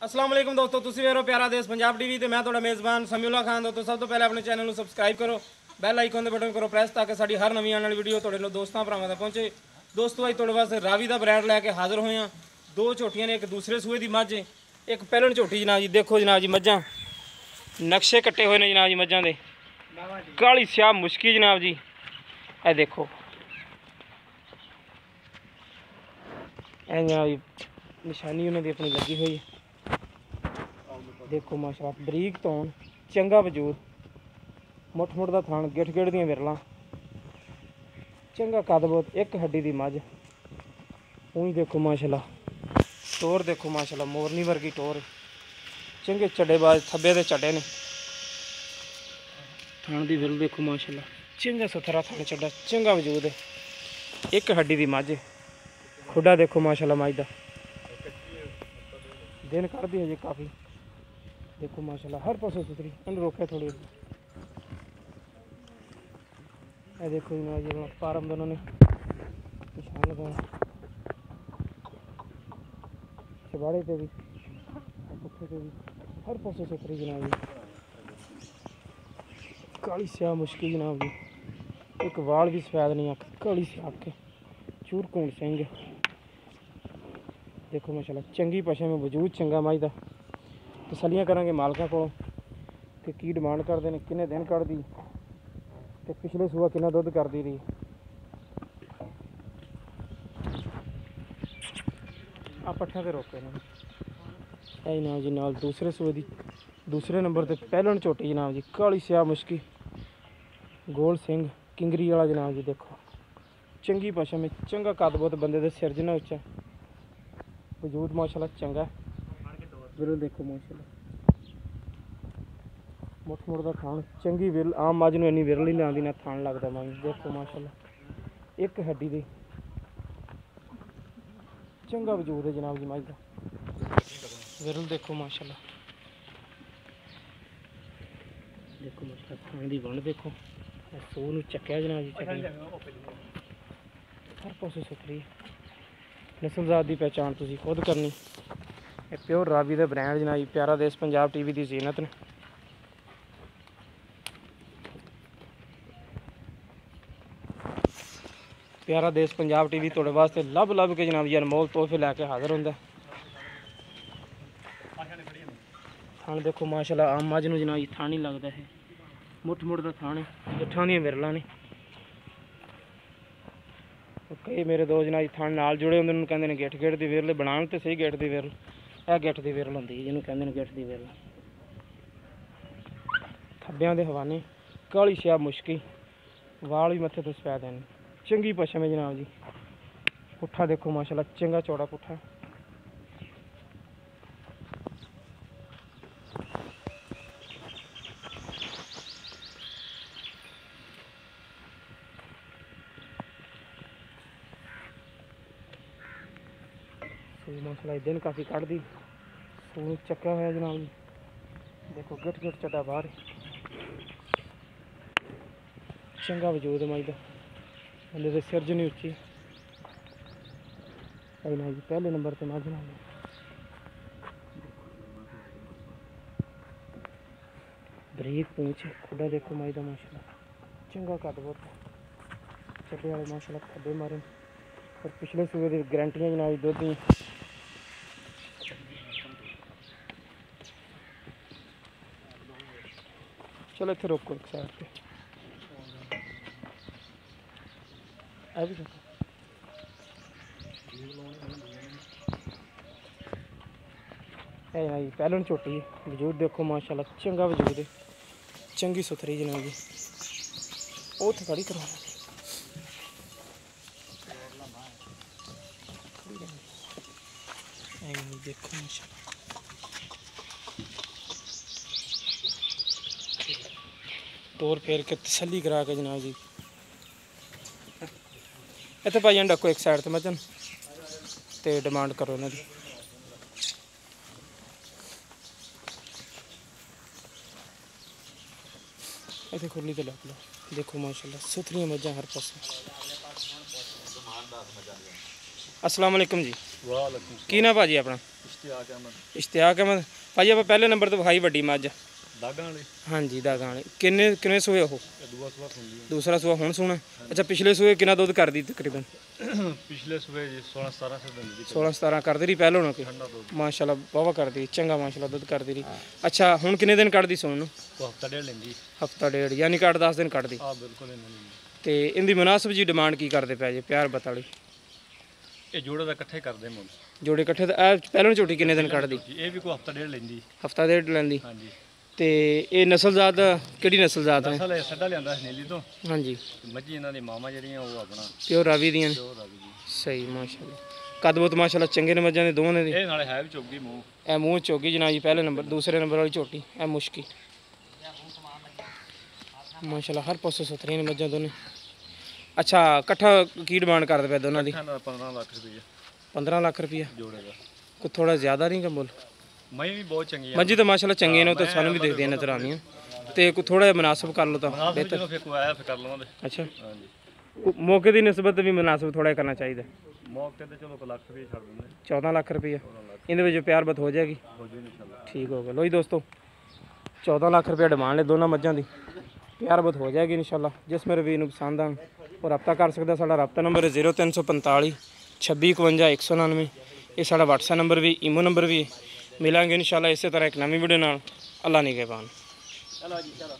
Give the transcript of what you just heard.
अस्सलाम वालेकुम दोस्तों, तुसी वेरो प्यारा देश पंजाब टीवी ते मैं तुहाडा मेज़बान समीउल्ला खान। दोस्तों सब तो पहले अपने चैनल को सबसक्राइब करो, बैल आइकन दे बटन करो प्रेस ताकि साडी हर नवी आने वाली वीडियो तुहाडे दोस्तां भरावां तक पहुंचे। दोस्तों अज तुहाडे वास्ते रावी दा ब्रांड लैके हाज़र होए हां। दो झोटियां ने, एक दूसरे सूए दी मझ, एक पहलन झोटी जनाब जी। देखो जनाब जी मझां नक्शे कट्टे हुए ने जनाब जी मझां दे, काली स्याह मुश्की जनाब जी। ए देखो ए जनाब जी निशानी उन्होंने अपनी लगी हुई है। देखो माशाअल्लाह बरीक तौन, चंगा वजूद, मुठ मुठ का थान, गिठ गिठ दी विरलां, चंगा कद बहुत, एक हड्डी की मझ। ऊँ देखो माशाअल्लाह टोर, देखो माशाअल्लाह मोरनी वर्गी टोर, चंगे चड्डेबाज थब्बे दे चड्डे ने। थान की विरल देखो माशाअल्लाह, चंगा सुथरा थान चड्डा, चंगा वजूद है, एक हड्डी की मझ। खुडा देखो माशाअल्लाह मझ दा दिन कढ़दी है जी काफ़ी। देखो माशाल्लाह हर पासों सुथरी, इन रोके थोड़ी। ये देखो जनाब जी फार्म दोनों ने निशान लगाया, चबाड़े पे भी पुट्ठे पे भी, हर पासों सुथरी जनाब जी। काली स्याह मुश्किल जनाब जी, एक वाल भी सफेद नहीं, अख काली स्याह अख, चूरकून सिंह। देखो माशाल्लाह चंगी पशे में वजूद चंगा मझ दा। तसलियां करांगे मालकां कोलों कि की डिमांड करते हैं, किन्ने दिन कढ़दी ते पिछले सूआ किन्ना दुध करदी रही। आ पट्ठा ते रोके ने ऐ जनाब जी। नाल दूसरे सूए दी दूसरे नंबर ते पहलन झोटी जनाब जी, काली स्याह मुश्की, गोल सिंह किंगरी वाला जनाब जी। देखो चंगी पशम में, चंगा कद बहुत, बंदे दे सिर जिन्ना उच्चा, वजूद माशाल्लाह चंगा। विरल देखो माशाल्लाह मुठ मुठ का थान, चंगी विरल। आम मझ नूं इन्नी विरल ही नहीं आती, ना थान लगता मझ। देखो माशाल्लाह एक हड्डी दे, चंगा वजूद है जनाब जी मझ का। विरल देखो माशाल्लाह, देखो माशाल्लाह थान की वंड देखो, सूह नूं चक्या जनाब जी, हर पासों सुथरी। नस्लजात की पहचान तुसीं खुद करनी। ये प्योर रावी का ब्रांड जनाब जी, प्यारा देश पंजाब टीवी की जीनत ने। प्यारा देश पंजाब टीवी तुहाडे वास्ते लभ लभ के जनाब जी अनमोल तोहफे लैके हाज़र होंदा। थान देखो माशाल्लाह आम मझ नूं जनाब जी थान ही लगता है, मुठ मुठ का थान है, गिट्ठां दी विरलां ने। कई मेरे दो जनाब जी थान नाल जुड़े होंदे, उन्होंने कहंदे ने गिठ गिठ दी विरल, बनाण ते सही गिठ दी विरल। यह गिठ दी विरल होंदी जिन्होंने कहंदे ने गिठ दी विरल। थब्बियां दे हवाने, काली स्याह मुश्की, वाल भी मत्थे तो सफेद हैं, चंगी पशम है जनाब जी। पुट्ठा देखो माशाल्लाह चंगा चौड़ा पुट्ठा। माशाल्लाह दिन काफ़ी कढ़दी, सूह चक्या हुआ जनाब जी। देखो गिठ गिठ चड्डा बाहर, चंगा वजूद है मझ का, बंदे दे सिर जिन्नी उच्ची। जनाब जी पहले नंबर पर मझ जनाब जी, बरीक पूंछ, खुडा देखो मझ का माशाल्लाह चंगा कद बहुत, चड्डे वाले माशाल्लाह खड्डे मारे। और पिछले सूबे की गारंटियां जनाब जी दुध दी। चलो इतने रोको एक साइड पे, भी देखो जनाब जी पहलन झोटी, वजूद देखो माशाल्लाह चंगा वजूद है, चंगी सुथरी जनाब जी। वो तो खड़ी करवा देखो माशाल्लाह तोड़ फेर के तसली करा के जनाब जी। इतने भाई डको एक साइड तो मचन तो डिमांड करो इन्हों की। इतने खुली तो लग लो, देखो माशाल्लाह सुथरियाँ मझां हर पास। अस्सलाम वालेकुम जी। वालेकुम की ना भाजी अपना? ਇਸ਼ਤਿਆਕ ਅਹਿਮਦ ਭਾਜੀ ਆਪਾਂ ਪਹਿਲੇ ਨੰਬਰ ਤੇ ਵਿਖਾਈ ਵੱਡੀ ਮੱਝ ਦਾਗਾਂ ਵਾਲੀ ਹਾਂਜੀ ਦਾਗਾਂ ਵਾਲੀ ਕਿੰਨੇ ਸੂਏ ਉਹ ਦੂਆ ਸੂਆ ਹੁੰਦੀ ਦੂਸਰਾ ਸੂਆ ਹੁਣ ਸੂਣਾ ਅੱਛਾ ਪਿਛਲੇ ਸੂਏ ਕਿੰਨਾ ਦੁੱਧ ਕਰਦੀ ਤਕਰੀਬਨ ਪਿਛਲੇ ਸੂਏ ਜੀ 16 17 ਸੇ ਦਿੰਦੀ 16 17 ਕਰਦੀ ਰਹੀ ਪਹਿਲੋਂ ਨਾ ਕਿ ਠੰਡਾ ਦੁੱਧ ਮਾਸ਼ਾਅੱਲਾ ਵਾਹਵਾ ਕਰਦੀ ਚੰਗਾ ਮਾਸ਼ਾਅੱਲਾ ਦੁੱਧ ਕਰਦੀ ਰਹੀ ਅੱਛਾ ਹੁਣ ਕਿੰਨੇ ਦਿਨ ਕੱਢਦੀ ਸੂਣ ਨੂੰ ਹਫਤਾ ਡੇਢ ਲੈਂਦੀ ਹਫਤਾ ਡੇਢ ਯਾਨੀ ਕਿ 8-10 ਦਿਨ ਕੱਢਦੀ ਬਿਲਕੁਲ ਇਹਨਾਂ ਨੇ ਤੇ ਇਹਦੀ ਮੁਨਾਸਬ ਜੀ ਡਿਮਾਂਡ ਕੀ ਕਰਦੇ ਪਏ ਜੇ ਪਿਆਰ ਬਤਾਲੀ ਇਹ ਜੋੜੇ ਦਾ ਇਕੱਠੇ ਕਰਦੇ ਮੁੱਲ ਜੋੜੇ ਇਕੱਠੇ ਤਾਂ ਇਹ ਪਹਿਲੋਂ ਝੋਟੀ ਕਿੰਨੇ ਦਿਨ ਕੱਢਦੀ ਇਹ ਵੀ ਕੋਈ ਹਫਤਾ ਡੇਢ ਲੈਂਦੀ ਹਫਤਾ ਡੇਢ ਲੈਂਦੀ ਹਾਂਜੀ ਤੇ ਇਹ ਨਸਲਜ਼ਾਤ ਕਿਹੜੀ ਨਸਲਜ਼ਾਤ ਨੇ ਅਸਲ ਇਹ ਸੱਡਾ ਲਿਆਂਦਾ ਸੀ ਨੀਲੀ ਤੋਂ ਹਾਂਜੀ ਮੱਝੀ ਇਹਨਾਂ ਦੀ ਮਾਮਾ ਜਿਹੜੀਆਂ ਉਹ ਆਪਣਾ ਪਿਓ ਰਾਵੀ ਦੀਆਂ ਨੇ ਪਿਓ ਦਾ ਵੀ ਜੀ ਸਹੀ ਮਾਸ਼ਾਅੱਲਾ ਕਦ ਬਹੁਤ ਮਾਸ਼ਾਅੱਲਾ ਚੰਗੇ ਨੇ ਮੱਝਾਂ ਦੇ ਦੋਵਾਂ ਨੇ ਦੀ ਇਹ ਨਾਲੇ ਹੈ ਵੀ ਚੁੱਗੀ ਮੂੰਹ ਇਹ ਮੂੰਹ ਚੋਗੀ ਜਨਾਬ ਜੀ ਪਹਿਲੇ ਨੰਬਰ ਦੂਸਰੇ ਨੰਬਰ ਵਾਲੀ ਝੋਟੀ ਇਹ ਮੁਸ਼ਕੀ ਮਾਸ਼ਾਅੱਲਾ ਹਰ ਪਾਸੇ ਸੁਥਰੀਆਂ ਨੇ ਮੱਝਾਂ ਦੋਨੇ ਅੱਛਾ ਇਕੱਠਾ ਕੀ ਡਿਮਾਂਡ ਕਰਦੇ ਪਏ ਦੋਨਾਂ ਦੀ 15 ਲੱਖ ਰੁਪਏ 15 ਲੱਖ ਰੁਪਈਆ ਜੋੜੇ ਦਾ ਕੋਈ ਥੋੜਾ ਜ਼ਿਆਦਾ ਨਹੀਂ ਕਬੂਲ ਮੈਂ ਵੀ ਬਹੁਤ ਚੰਗੀ ਆ ਮੱਝੀ ਤਾਂ ਮਾਸ਼ਾਅੱਲਾ ਚੰਗੀਆਂ ਨੇ ਉਹ ਤਾਂ ਸਾਨੂੰ ਵੀ ਦੇਖਦੇ ਨਜ਼ਰ ਆਉਂਦੀਆਂ ਤੇ ਕੋਈ ਥੋੜਾ ਜਿਹਾ ਮੁਨਾਸਬ ਕਰ ਲਓ ਤਾਂ ਬਿਹਤਰ ਜਦੋਂ ਫਿਰ ਕੋਈ ਆਇਆ ਫਿਰ ਕਰ ਲਵਾਂਗੇ ਅੱਛਾ ਹਾਂਜੀ ਮੌਕੇ ਦੀ ਨਿਸਬਤ ਵੀ ਮੁਨਾਸਬ ਥੋੜਾ ਕਰਨਾ ਚਾਹੀਦਾ ਮੌਕੇ ਤੇ ਚਲੋ 1 ਲੱਖ ਰੁਪਏ ਛੱਡ ਦਿੰਦੇ 14 ਲੱਖ ਰੁਪਈਆ ਇਹਦੇ ਵਿੱਚ ਪਿਆਰ ਬਤ ਹੋ ਜਾਏਗੀ ਹੋ ਜੂ ਇਨਸ਼ਾਅੱਲਾ ਠੀਕ ਹੋ ਗਿਆ ਲੋ ਜੀ ਦੋਸਤੋ 14 ਲੱਖ ਰੁਪਏ ਡਿਮਾਂਡ ਹੈ ਦੋਨਾਂ ਮੱਝਾਂ ਦੀ ਪਿਆਰ ਬਤ ਹੋ ਜਾਏਗੀ ਇਨਸ਼ਾਅੱਲਾ ਜਿਸ ਮੇਰੇ ਵੀਰ ਨੂੰ ਪਸੰਦ ਆਣ ਉਹ ਰਬਤਾ ਕਰ ਸਕਦਾ ਸਾਡਾ ਰਬਤਾ ਨੰਬਰ ਹੈ 0345 2651 199 ਇਹ ਸਾਡਾ WhatsApp ਨੰਬਰ ਵੀ ਈਮੋ ਨੰਬਰ ਵੀ ਮਿਲਾਂਗੇ ਇਨਸ਼ਾਅੱਲਾ ਇਸੇ ਤਰ੍ਹਾਂ ਇੱਕ ਨਵੀਂ ਵੀਡੀਓ ਨਾਲ ਅੱਲਾ ਨਿਗਹਿਬਾਨ ਚਲੋ ਜੀ ਚਲੋ